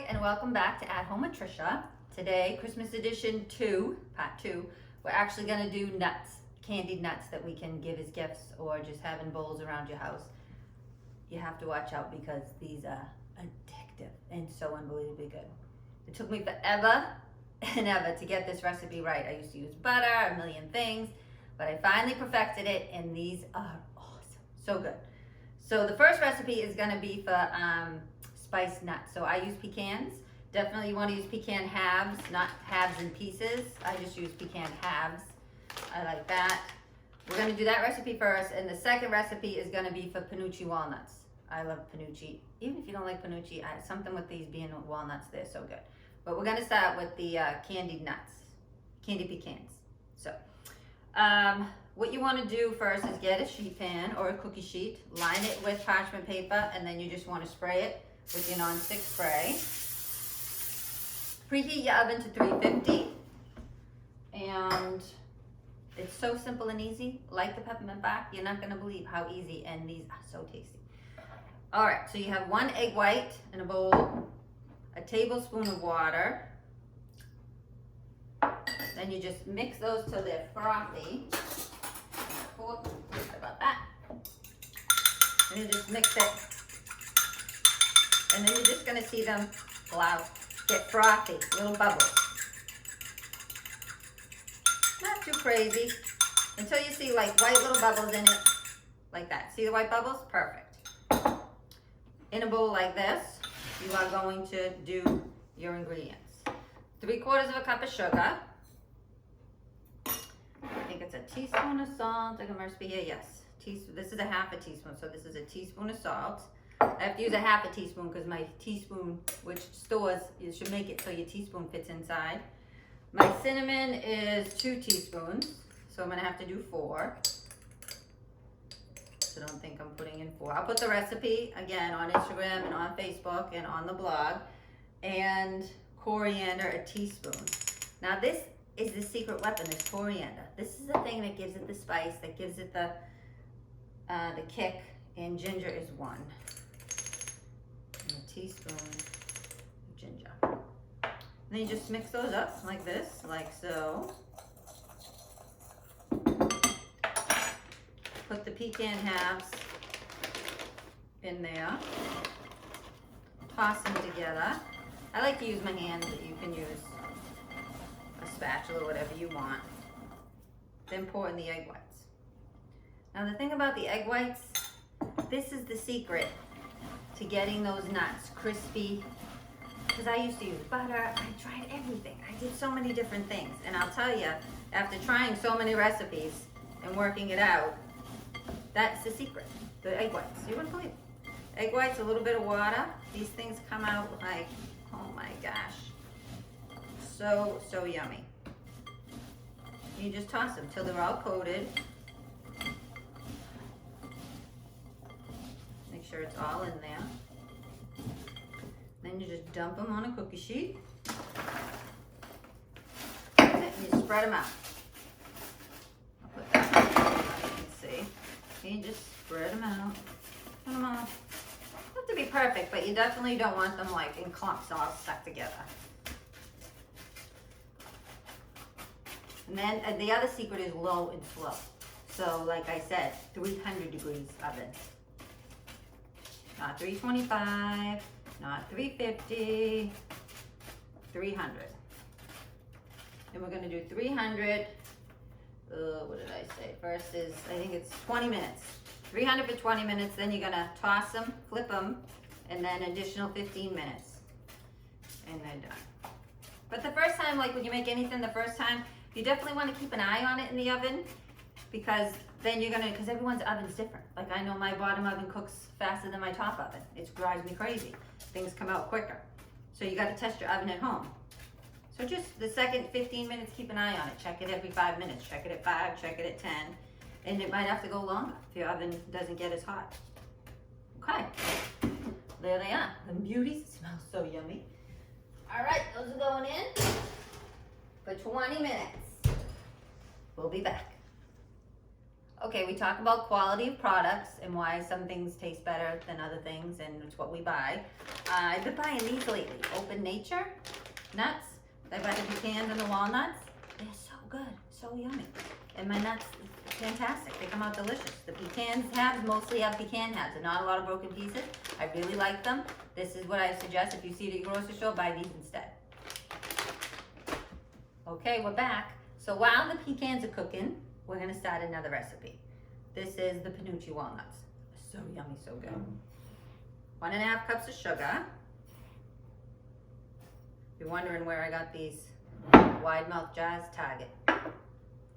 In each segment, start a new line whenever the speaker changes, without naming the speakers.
And welcome back to At Home with Trisha. Today, Christmas edition 2, part 2, we're actually going to do nuts, candied nuts that we can give as gifts or just have in bowls around your house. You have to watch out because these are addictive and so unbelievably good. It took me forever and ever to get this recipe right. I used to use butter, a million things, but I finally perfected it and these are awesome, so good. So the first recipe is going to be for spiced nuts. So I use pecans. Definitely you want to use pecan halves, not halves in pieces. I just use pecan halves. I like that. We're going to do that recipe first, and the second recipe is going to be for Penuche walnuts. I love Penuche. Even if you don't like Penuche, something with these being walnuts, they're so good. But we're going to start with the candied nuts, candied pecans. So what you want to do first is get a sheet pan or a cookie sheet, line it with parchment paper, and then you just want to spray it with your non-stick spray. Preheat your oven to 350, and it's so simple and easy. Like the peppermint bark, you're not going to believe how easy, and these are so tasty. All right, so you have 1 egg white in a bowl, a tablespoon of water. Then you just mix those till they're frothy. Sorry about that. And you just mix it. And then you're just gonna see them get frothy, little bubbles. Not too crazy, until you see like white little bubbles in it, like that. See the white bubbles? Perfect. In a bowl like this, you are going to do your ingredients. 3/4 cup of sugar. I think it's a teaspoon of salt. I must be here, yes. This is a 1/2 teaspoon, so this is a teaspoon of salt. I have to use a 1/2 teaspoon because my teaspoon, which stores, you should make it so your teaspoon fits inside. My cinnamon is 2 teaspoons, so I'm gonna have to do 4. So don't think I'm putting in 4. I'll put the recipe again on Instagram and on Facebook and on the blog. And coriander, a teaspoon. Now this is the secret weapon, is coriander. This is the thing that gives it the spice, that gives it the kick, and ginger is 1. And a teaspoon of ginger. And then you just mix those up like this, like so. Put the pecan halves in there. Toss them together. I like to use my hands, but you can use a spatula, whatever you want. Then pour in the egg whites. Now the thing about the egg whites, this is the secret to getting those nuts crispy. Because I used to use butter, I tried everything. I did so many different things. And I'll tell you, after trying so many recipes and working it out, that's the secret, the egg whites. You wouldn't believe it. Egg whites, a little bit of water. These things come out like, oh my gosh. So, so yummy. You just toss them till they're all coated. Make sure it's all in there. Then you just dump them on a cookie sheet. And you spread them out. I'll put that on so you can see. And you just spread them out. Put them off. They have to be perfect, but you definitely don't want them like in clumps all stuck together. And then the other secret is low and slow. So like I said, 300 degrees oven. Not 325, not 350, 300. And we're gonna do 300, what did I say? First is, I think it's 20 minutes. 300 for 20 minutes, then you're gonna toss them, flip them, and then additional 15 minutes. And they're done. But the first time, like when you make anything the first time, you definitely want to keep an eye on it in the oven, because then you're gonna, because everyone's oven's different. Like I know my bottom oven cooks faster than my top oven. It drives me crazy. Things come out quicker. So you gotta test your oven at home. So just the second 15 minutes, keep an eye on it. Check it every 5 minutes. Check it at 5, check it at 10. And it might have to go longer if your oven doesn't get as hot. Okay, there they are. The beauties, smell so yummy. All right, those are going in for 20 minutes. We'll be back. Okay, we talk about quality of products and why some things taste better than other things, and it's what we buy. I've been buying these lately. Open Nature nuts. I buy the pecans and the walnuts. They're so good, so yummy. And my nuts, fantastic. They come out delicious. The Pecan Halves mostly have pecan halves and not a lot of broken pieces. I really like them. This is what I suggest. If you see it at your grocery store, buy these instead. Okay, we're back. So while the pecans are cooking, we're gonna start another recipe. This is the Penuche Walnuts. So yummy, so good. 1.5 cups of sugar. If you're wondering where I got these wide mouth jars, Target.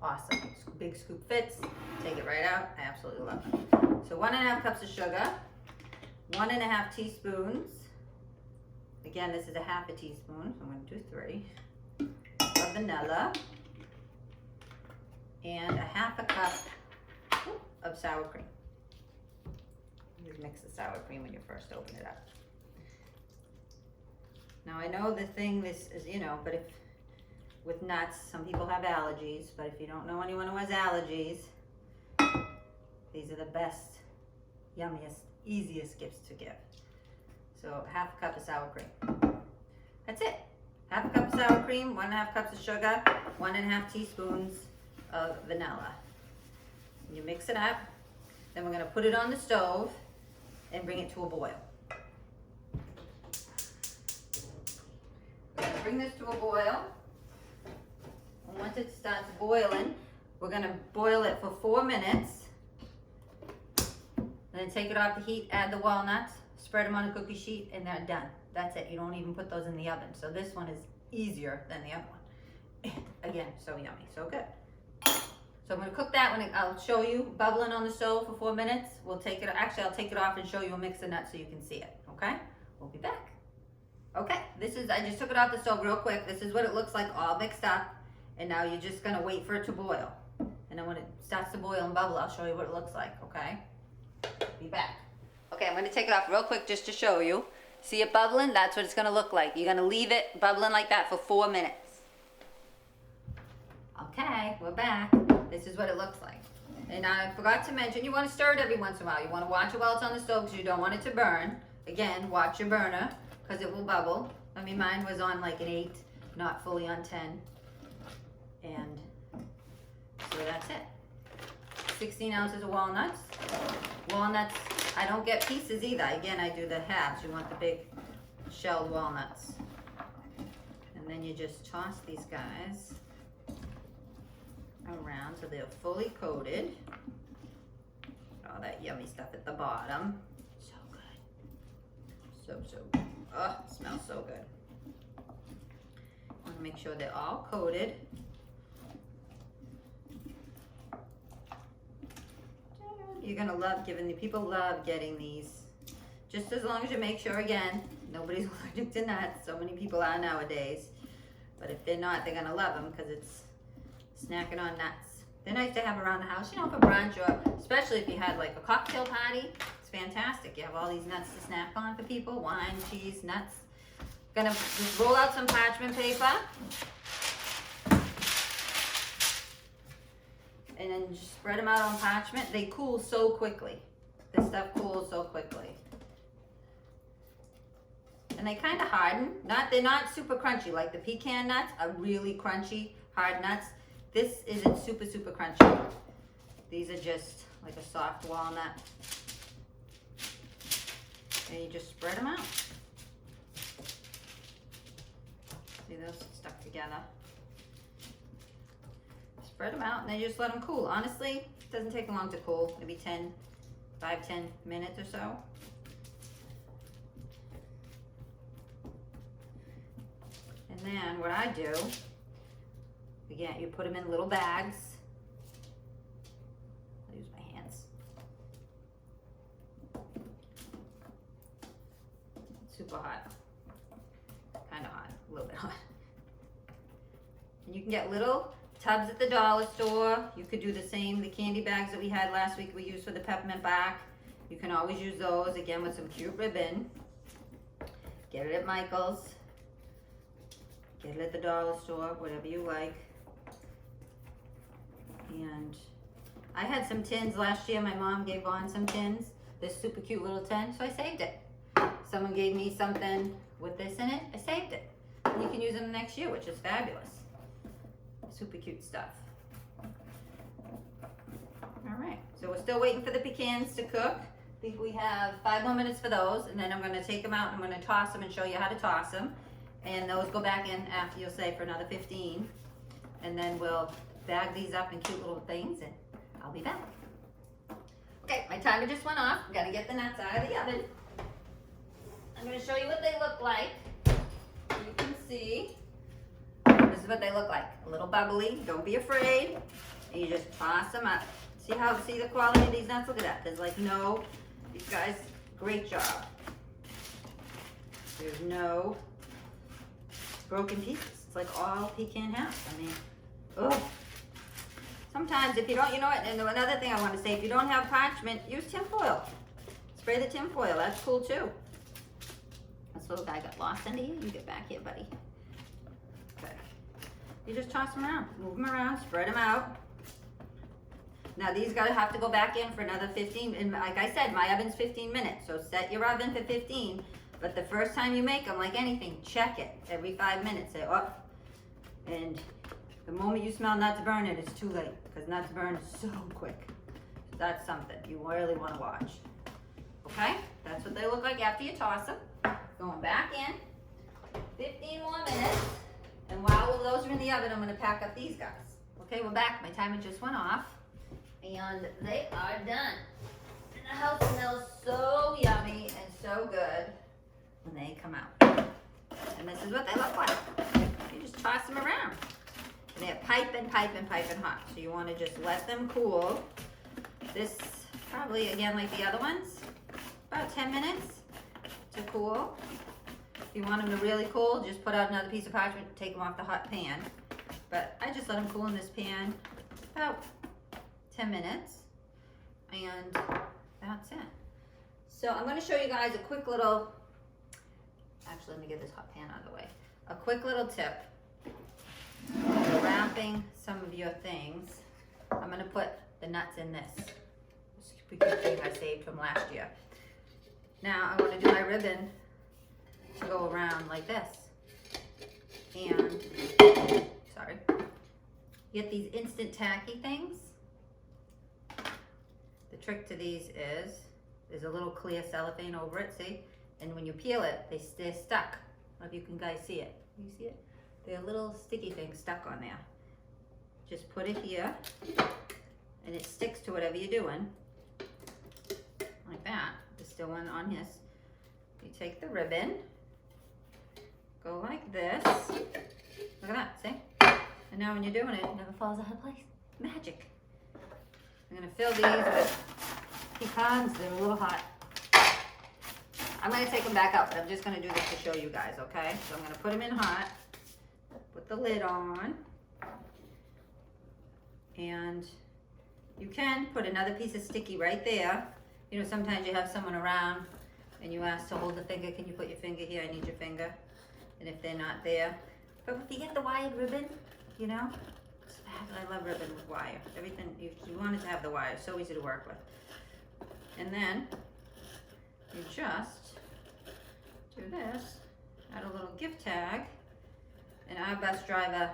Awesome, big scoop fits. Take it right out, I absolutely love them. So 1.5 cups of sugar, 1.5 teaspoons. Again, this is a half a teaspoon, so I'm gonna do 3. Of vanilla. And 1/2 cup of sour cream. You mix the sour cream when you first open it up. Now I know the thing this is, but if with nuts, some people have allergies, but if you don't know anyone who has allergies, these are the best, yummiest, easiest gifts to give. So 1/2 cup of sour cream. That's it. 1/2 cup of sour cream, 1.5 cups of sugar, 1.5 teaspoons of vanilla. You mix it up, then we're gonna put it on the stove and bring it to a boil. We're gonna bring this to a boil. And once it starts boiling, we're gonna boil it for 4 minutes. Then take it off the heat, add the walnuts, spread them on a cookie sheet, and they're done. That's it. You don't even put those in the oven. So this one is easier than the other one. Again, so yummy, so good. So I'm going to cook that one. I'll show you bubbling on the stove for 4 minutes. We'll take it, actually I'll take it off and show you a mix of nuts so you can see it, okay? We'll be back. Okay, I just took it off the stove real quick. This is what it looks like all mixed up. And now you're just going to wait for it to boil. And then when it starts to boil and bubble, I'll show you what it looks like, okay? Be back. Okay, I'm going to take it off real quick just to show you. See it bubbling? That's what it's going to look like. You're going to leave it bubbling like that for 4 minutes. Okay, we're back. This is what it looks like. And I forgot to mention, you want to stir it every once in a while. You want to watch it while it's on the stove because you don't want it to burn. Again, watch your burner because it will bubble. I mean, mine was on like an 8, not fully on 10. And so that's it. 16 ounces of walnuts. Walnuts, I don't get pieces either. Again, I do the halves. You want the big shelled walnuts. And then you just toss these guys around so they're fully coated. All that yummy stuff at the bottom. So good. So good. Oh, it smells so good. Want to make sure they're all coated. You're gonna love people love getting these. Just as long as you make sure, again, nobody's allergic to nuts. So many people are nowadays. But if they're not, they're gonna love them because it's snacking on nuts. They're nice to have around the house, for brunch, or especially if you had like a cocktail party. It's fantastic. You have all these nuts to snack on for people. Wine, cheese, nuts. Gonna just roll out some parchment paper. And then just spread them out on parchment. They cool so quickly. This stuff cools so quickly. And they kind of harden. They're not super crunchy. Like the pecan nuts are really crunchy, hard nuts. This isn't super, super crunchy. These are just like a soft walnut. And you just spread them out. See those stuck together? Spread them out and then you just let them cool. Honestly, it doesn't take long to cool. Maybe 5-10 minutes or so. And then what I do, again, you put them in little bags. I'll use my hands. Super hot. Kind of hot, a little bit hot. And you can get little tubs at the dollar store. You could do the same. The candy bags that we had last week we used for the peppermint bark. You can always use those, again, with some cute ribbon. Get it at Michael's. Get it at the dollar store, whatever you like. And I had some tins last year. My mom gave on some tins, this super cute little tin, so I saved it. Someone gave me something with this in it, I saved it. And you can use them next year, which is fabulous. Super cute stuff. All right, so we're still waiting for the pecans to cook. I think we have 5 more minutes for those, and then I'm gonna take them out and I'm gonna toss them and show you how to toss them. And those go back in after, you'll say, for another 15. And then we'll bag these up in cute little things and I'll be back. Okay, my timer just went off. I'm gonna get the nuts out of the oven. I'm gonna show you what they look like. You can see, this is what they look like. A little bubbly, don't be afraid. And you just toss them up. See the quality of these nuts? Look at that. There's like no, these guys, great job. There's no broken pieces. It's like all pecan halves. I mean, oh. Sometimes if you don't, you know what, and another thing I want to say, if you don't have parchment, use tinfoil. Spray the tinfoil, that's cool too. This little guy got lost under here. You get back here, buddy. Okay. You just toss them around, move them around, spread them out. Now these have to go back in for another 15, and like I said, my oven's 15 minutes, so set your oven for 15. But the first time you make them, like anything, check it every 5 minutes. Say, oh, and the moment you smell nuts burning, it's too late, because nuts burn so quick. So that's something you really want to watch. Okay, that's what they look like after you toss them. Going back in, 15 more minutes, and while those are in the oven, I'm going to pack up these guys. Okay, we're back. My timer just went off, and they are done. And the house smells so yummy and so good when they come out. And this is what they look like. You just toss them around. And they're piping hot. So you want to just let them cool. This probably, again, like the other ones, about 10 minutes to cool. If you want them to really cool, just put out another piece of parchment, take them off the hot pan. But I just let them cool in this pan about 10 minutes. And that's it. So I'm going to show you guys a quick little, actually let me get this hot pan out of the way. A quick little tip. For wrapping some of your things. I'm going to put the nuts in this super cute thing I saved from last year. Now I want to do my ribbon to go around like this. And, sorry, get these instant tacky things. The trick to these is, there's a little clear cellophane over it, see? And when you peel it, they're stuck. I don't know if you can guys see it. You see it? They're little sticky things stuck on there. Just put it here, and it sticks to whatever you're doing. Like that. There's still one on his. You take the ribbon, go like this. Look at that, see? And now when you're doing it, it never falls out of place. Magic. I'm gonna fill these with pecans. They're a little hot. I'm gonna take them back out, but I'm just gonna do this to show you guys, okay? So I'm gonna put them in hot. Put the lid on, and you can put another piece of sticky right there. You know, sometimes you have someone around and you ask to hold the finger. Can you put your finger here? I need your finger. And if they're not there, but if you get the wired ribbon, you know, I love ribbon with wire. Everything, you want it to have the wire. So easy to work with. And then you just do this, add a little gift tag. And our bus driver,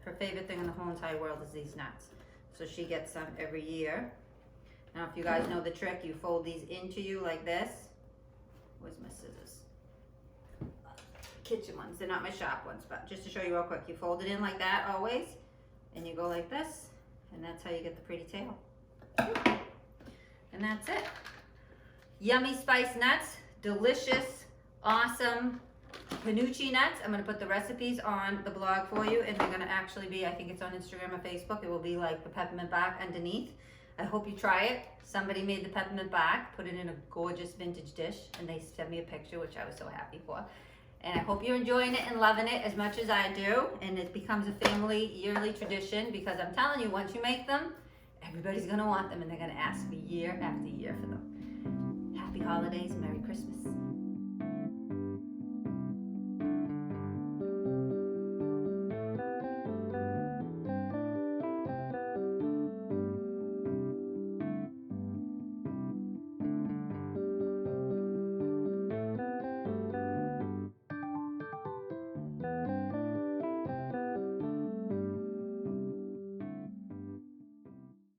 her favorite thing in the whole entire world is these nuts. So she gets some every year. Now if you guys know the trick, you fold these into you like this. Where's my scissors? Kitchen ones, they're not my shop ones, but just to show you real quick, you fold it in like that always, and you go like this, and that's how you get the pretty tail. And that's it. Yummy spice nuts, delicious, awesome. Penuche nuts. I'm going to put the recipes on the blog for you, and they're going to actually be, I think it's on Instagram or Facebook. It will be like the peppermint bark underneath. I hope you try it. Somebody made the peppermint bark, put it in a gorgeous vintage dish, and they sent me a picture, which I was so happy for. And I hope you're enjoying it and loving it as much as I do, and it becomes a family yearly tradition, because I'm telling you, once you make them, everybody's going to want them, and they're going to ask me year after year for them. Happy holidays, Merry Christmas.